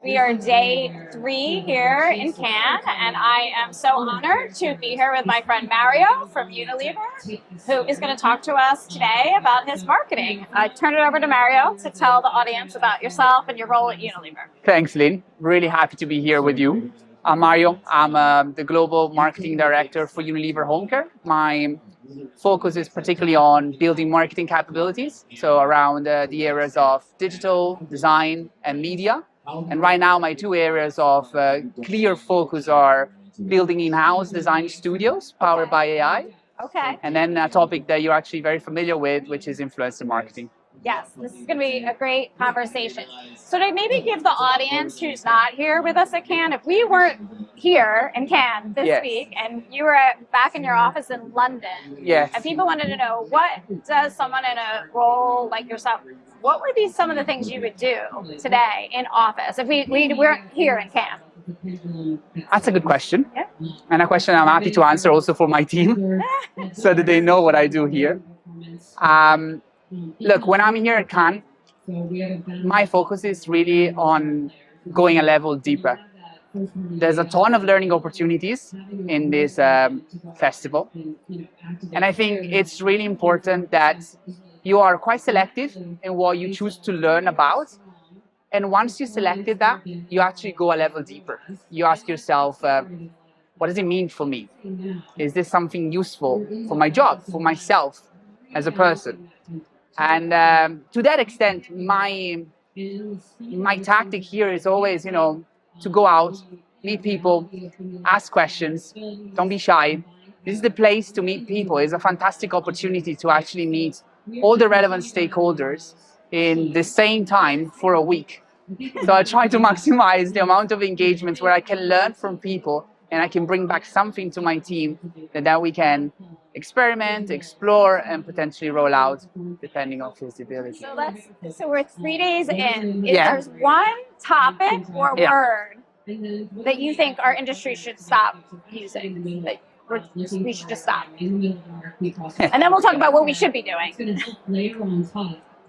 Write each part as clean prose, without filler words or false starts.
We are day 3 here in Cannes, and I am so honored to be here with my friend Mario from Unilever, who is going to talk to us today about his marketing. I turn it over to Mario to tell the audience about yourself and your role at Unilever. Thanks, Lynn. Really happy to be here with you. I'm Mario. I'm the Global Marketing Director for Unilever Home Care. My focus is particularly on building marketing capabilities, so around the areas of digital, design, and media. And right now, my two areas of clear focus are building in-house design studios powered by AI. Okay. And then a topic that you're actually very familiar with, which is influencer marketing. Yes, this is going to be a great conversation. So to maybe give the audience who's not here with us at Cannes, if we weren't here in Cannes this week and you were back in your office in London, and people wanted to know, what does someone in a role like yourself, what would be some of the things you would do today in office if we weren't here in Cannes? That's a good question. Yeah. And a question I'm happy to answer also for my team so that they know what I do here. Look, when I'm here at Cannes, my focus is really on going a level deeper. There's a ton of learning opportunities in this festival. And I think it's really important that you are quite selective in what you choose to learn about. And once you selected that, you actually go a level deeper. You ask yourself, what does it mean for me? Is this something useful for my job, for myself as a person? And to that extent, my tactic here is always, to go out, meet people, ask questions, don't be shy. This is the place to meet people. It's a fantastic opportunity to actually meet all the relevant stakeholders in the same time for a week. So I try to maximize the amount of engagements where I can learn from people and I can bring back something to my team that we can experiment, explore, and potentially roll out depending on feasibility. So we're 3 days in. Is there one topic or word that you think our industry should stop using? That we should just stop? And then we'll talk about what we should be doing.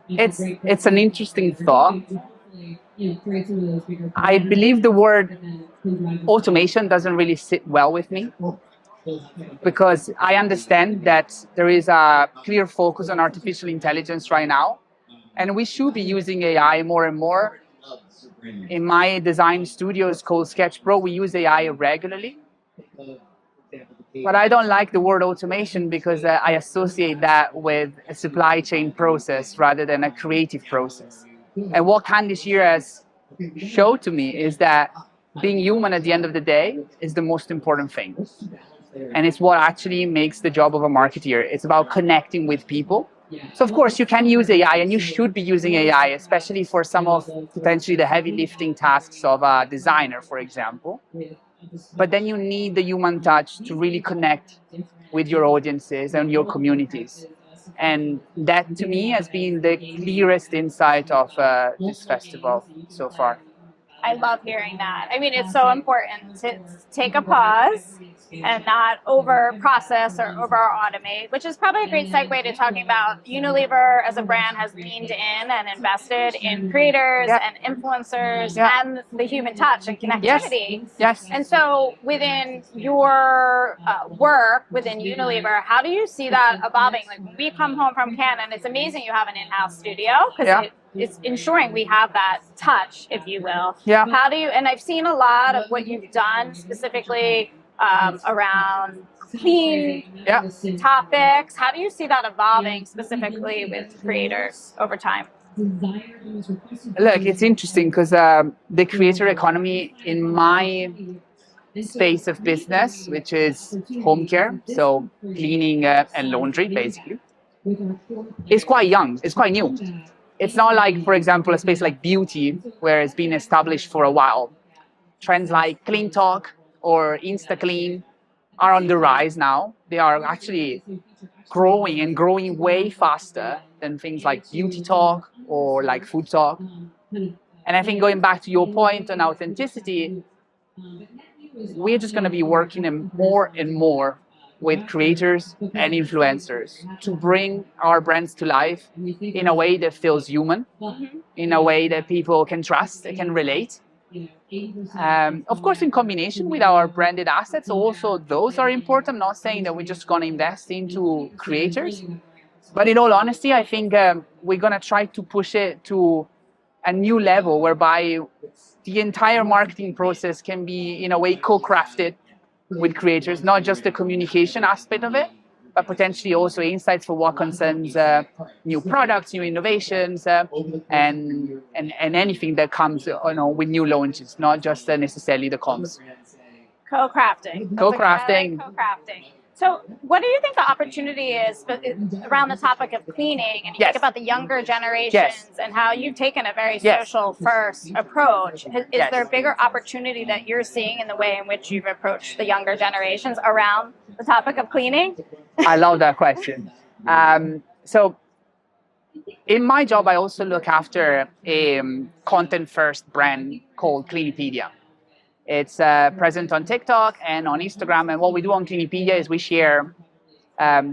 It's an interesting thought. I believe the word automation doesn't really sit well with me, because I understand that there is a clear focus on artificial intelligence right now, and we should be using AI more and more. In my design studios called Sketch Pro, we use AI regularly. But I don't like the word automation because I associate that with a supply chain process rather than a creative process. And what Cannes this year has showed to me is that being human at the end of the day is the most important thing. And it's what actually makes the job of a marketeer. It's about connecting with people. So of course you can use AI, and you should be using AI, especially for some of potentially the heavy lifting tasks of a designer, for example. But then you need the human touch to really connect with your audiences and your communities. And that, to me, has been the clearest insight of this festival so far. I love hearing that. I mean, it's so important to take a pause and not over-process or over-automate, which is probably a great segue to talking about Unilever as a brand has leaned in and invested in creators and influencers and the human touch and connectivity. Yes. And so within your work within Unilever, how do you see that evolving? Like, we come home from Cannes, and it's amazing you have an in-house studio, because it's ensuring we have that touch, if you will. Yeah. How do you, and I've seen a lot of what you've done specifically around clean topics. How do you see that evolving specifically with creators over time? Look, it's interesting because the creator economy in my space of business, which is home care, so cleaning and laundry, basically, is quite young. It's quite new. It's not like, for example, a space like beauty, where it's been established for a while. Trends like Clean Talk or InstaClean are on the rise now. They are actually growing, and growing way faster than things like Beauty Talk or like Food Talk. And I think, going back to your point on authenticity, we're just going to be working more and more with creators and influencers to bring our brands to life in a way that feels human, in a way that people can trust, they can relate. Of course, in combination with our branded assets, also those are important. I'm not saying that we're just going to invest into creators, but in all honesty, I think we're going to try to push it to a new level whereby the entire marketing process can be, in a way, co-crafted with creators, not just the communication aspect of it, but potentially also insights for what concerns new products, new innovations, and anything that comes with new launches, not just necessarily the comms. Co-crafting. Co-crafting. Co-crafting. So what do you think the opportunity is around the topic of cleaning? And you think about the younger generations and how you've taken a very social first approach. Is there a bigger opportunity that you're seeing in the way in which you've approached the younger generations around the topic of cleaning? I love that question. So in my job, I also look after a content-first brand called Cleanipedia. It's present on TikTok and on Instagram. And what we do on Cleanipedia is we share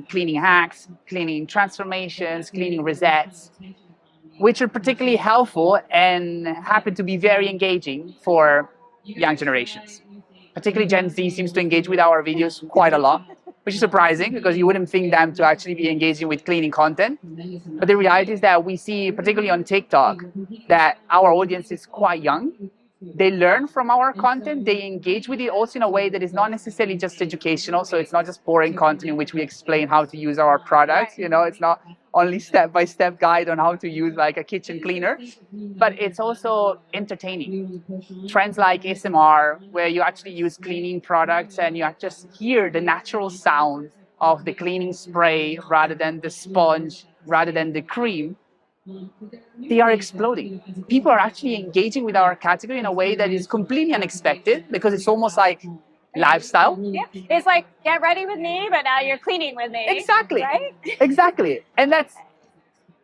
cleaning hacks, cleaning transformations, cleaning resets, which are particularly helpful and happen to be very engaging for young generations. Particularly Gen Z seems to engage with our videos quite a lot, which is surprising because you wouldn't think them to actually be engaging with cleaning content. But the reality is that we see, particularly on TikTok, that our audience is quite young. They learn from our content, they engage with it also in a way that is not necessarily just educational. So it's not just boring content in which we explain how to use our products. It's not only step-by-step guide on how to use like a kitchen cleaner, but it's also entertaining. Trends like ASMR, where you actually use cleaning products and you just hear the natural sound of the cleaning spray rather than the sponge, rather than the cream, they are exploding. People are actually engaging with our category in a way that is completely unexpected because it's almost like lifestyle. Yeah, it's like, get ready with me, but now you're cleaning with me. Exactly. Right? Exactly. And that's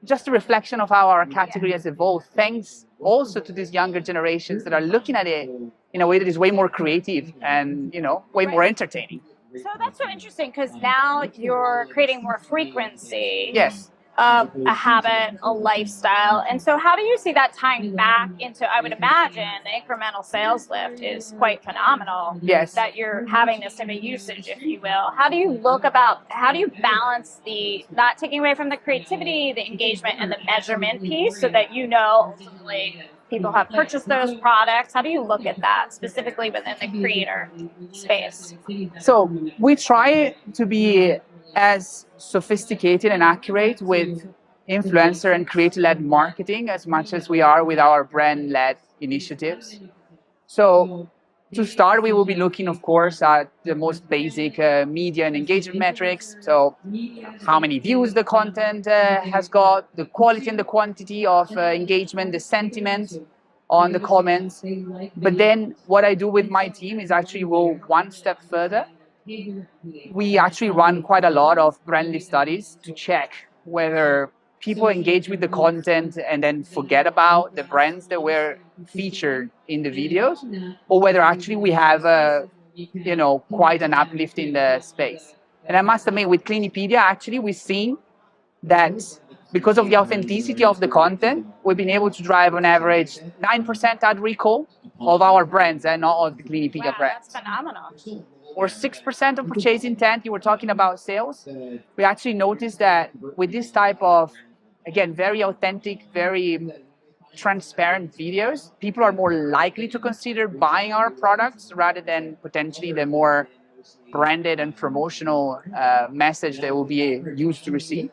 just a reflection of how our category has evolved, thanks also to these younger generations that are looking at it in a way that is way more creative and, way more entertaining. So that's so interesting because now you're creating more frequency. Yes. Of a habit, a lifestyle. And so how do you see that tying back into, I would imagine, the incremental sales lift is quite phenomenal. Yes. That you're having this type of usage, if you will. How do you balance the, not taking away from the creativity, the engagement, and the measurement piece so that ultimately people have purchased those products? How do you look at that specifically within the creator space? So we try to be as sophisticated and accurate with influencer and creator-led marketing as much as we are with our brand-led initiatives. So to start, we will be looking, of course, at the most basic media and engagement metrics. So how many views the content has got, the quality and the quantity of engagement, the sentiment on the comments. But then what I do with my team is actually go one step further. We actually run quite a lot of brand lift studies to check whether people engage with the content and then forget about the brands that were featured in the videos, or whether actually we have quite an uplift in the space. And I must admit, with Cleanipedia, actually we've seen that because of the authenticity of the content, we've been able to drive on average 9% ad recall of our brands and not of the Cleanipedia brands. That's phenomenal. Or 6% of purchase intent. You were talking about sales. We actually noticed that with this type of, again, very authentic, very transparent videos, people are more likely to consider buying our products rather than potentially the more branded and promotional message that will be used to receive.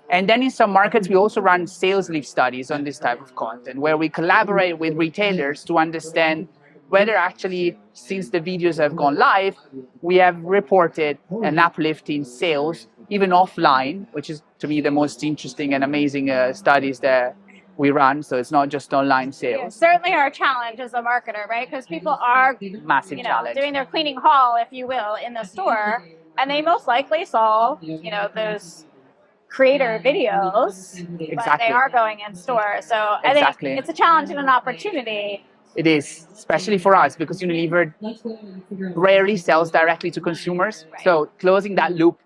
And then in some markets, we also run sales lift studies on this type of content, where we collaborate with retailers to understand whether actually, since the videos have gone live, we have reported an uplift in sales, even offline, which is, to me, the most interesting and amazing studies that we run. So it's not just online sales. Yeah, certainly our challenge as a marketer, right? Because people are challenge. Doing their cleaning haul, if you will, in the store, and they most likely saw, those creator videos, but they are going in store. So I think it's a challenge and an opportunity. It is, especially for us, because Unilever rarely sells directly to consumers. Right. So closing that loop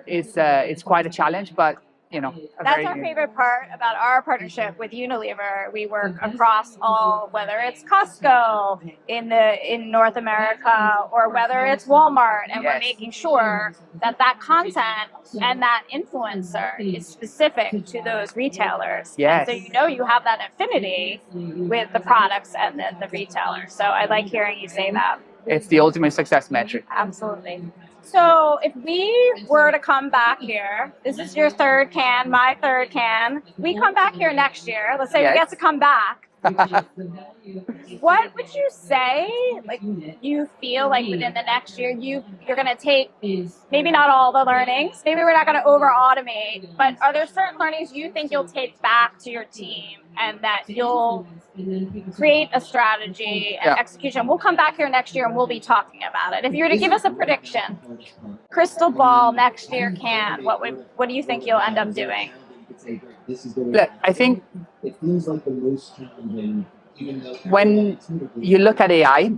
is it's quite a challenge. But That's our favorite part about our partnership with Unilever. We work across all, whether it's Costco in North America or whether it's Walmart, and we're making sure that that content and that influencer is specific to those retailers. Yes. And so you have that affinity with the products and the retailers. So I like hearing you say that. It's the ultimate success metric. Absolutely. So if we were to come back here, this is your third can, my third can. We come back here next year. Let's say we get to come back. What would you say, like, you feel like within the next year you're going to take, maybe not all the learnings, maybe we're not going to over automate, but are there certain learnings you think you'll take back to your team and that you'll create a strategy and execution? We'll come back here next year and we'll be talking about it. If you were to give us a prediction, crystal ball next year can, what do you think you'll end up doing? Look, I think when you look at AI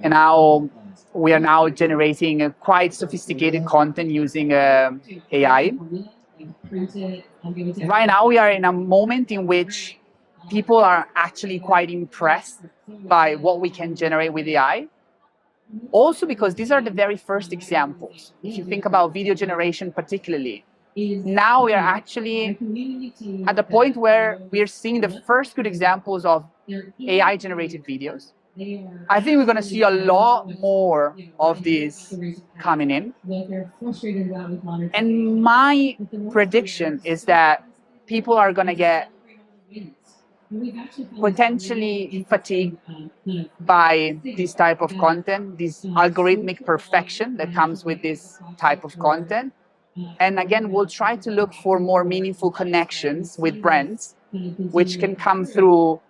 and how we are now generating a quite sophisticated content using AI, right now we are in a moment in which people are actually quite impressed by what we can generate with AI. Also because these are the very first examples. If you think about video generation particularly, now we are actually at the point where we are seeing the first good examples of AI generated videos. I think we're going to see a lot more of these coming in. And my prediction is that people are going to get potentially fatigued by this type of content, this algorithmic perfection that comes with this type of content. And again, we'll try to look for more meaningful connections with brands, which can come through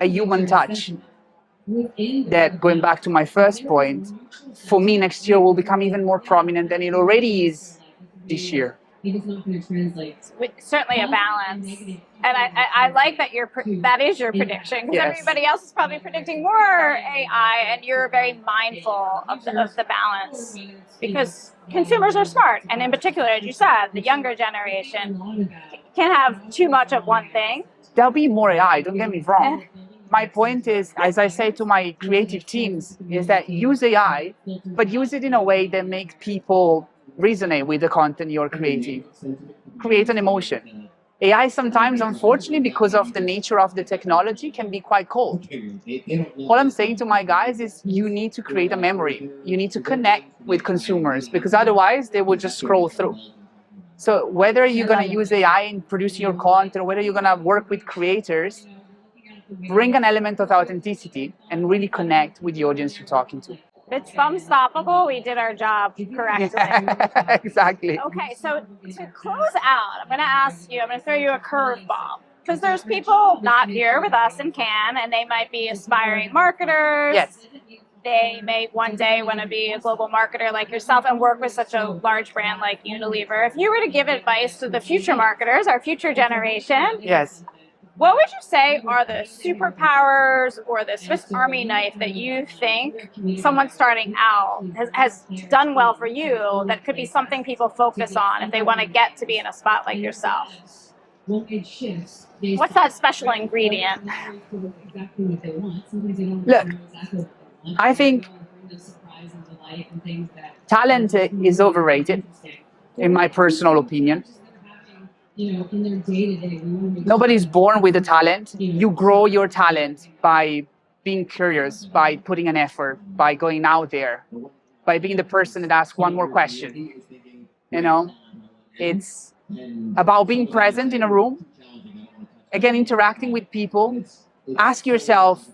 a human touch. That, going back to my first point, for me next year will become even more prominent than it already is this year. Certainly a balance. And I like that that is your prediction, because everybody else is probably predicting more AI, and you're very mindful of the balance, because consumers are smart, and in particular, as you said, the younger generation can have too much of one thing. There'll be more AI, don't get me wrong. My point is, as I say to my creative teams, is that use AI, but use it in a way that makes people resonate with the content you're creating. Create an emotion. AI sometimes, unfortunately, because of the nature of the technology, can be quite cold. What I'm saying to my guys is you need to create a memory. You need to connect with consumers, because otherwise they will just scroll through. So whether you're going to use AI in producing your content, or whether you're going to work with creators, bring an element of authenticity and really connect with the audience you're talking to. If it's thumbstoppable, we did our job correctly. Exactly. Okay, so to close out, I'm going to throw you a curveball. Because there's people not here with us in Cannes, and they might be aspiring marketers. Yes. They may one day want to be a global marketer like yourself and work with such a large brand like Unilever. If you were to give advice to the future marketers, our future generation, yes, what would you say are the superpowers or the Swiss Army knife that you think someone starting out has done well for you, that could be something people focus on if they want to get to be in a spot like yourself? What's that special ingredient? Look, I think talent is overrated, in my personal opinion. Nobody's born with a talent. You grow your talent by being curious, by putting an effort, by going out there, by being the person that asks one more question. It's about being present in a room, again, interacting with people. Ask yourself,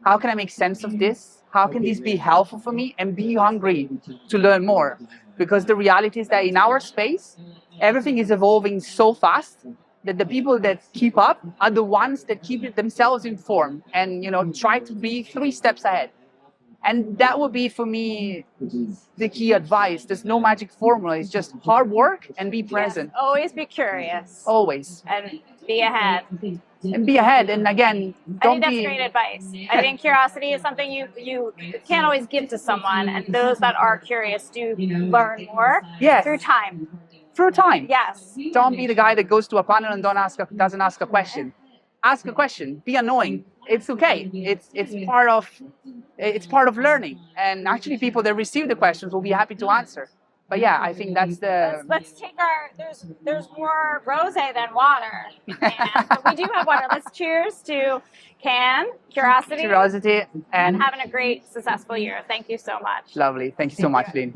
how can I make sense of this? How can this be helpful for me? And be hungry to learn more. Because the reality is that in our space, everything is evolving so fast that the people that keep up are the ones that keep themselves informed and, try to be 3 steps ahead. And that would be, for me, the key advice. There's no magic formula. It's just hard work and be present. Yes, always be curious. Always. And be ahead. And be ahead. And again, don't I think that's great advice. I think curiosity is something you can't always give to someone. And those that are curious do learn more through time. through time. Yes. Don't be the guy that goes to a panel and doesn't ask a question. Ask a question. Be annoying. It's okay. It's part of learning. And actually, people that receive the questions will be happy to answer. But yeah, I think that's the. Let's take our. There's more rosé than water. But we do have water. Let's cheers to curiosity, And having a great, successful year. Thank you so much. lovely. Thank you so much, Lynn.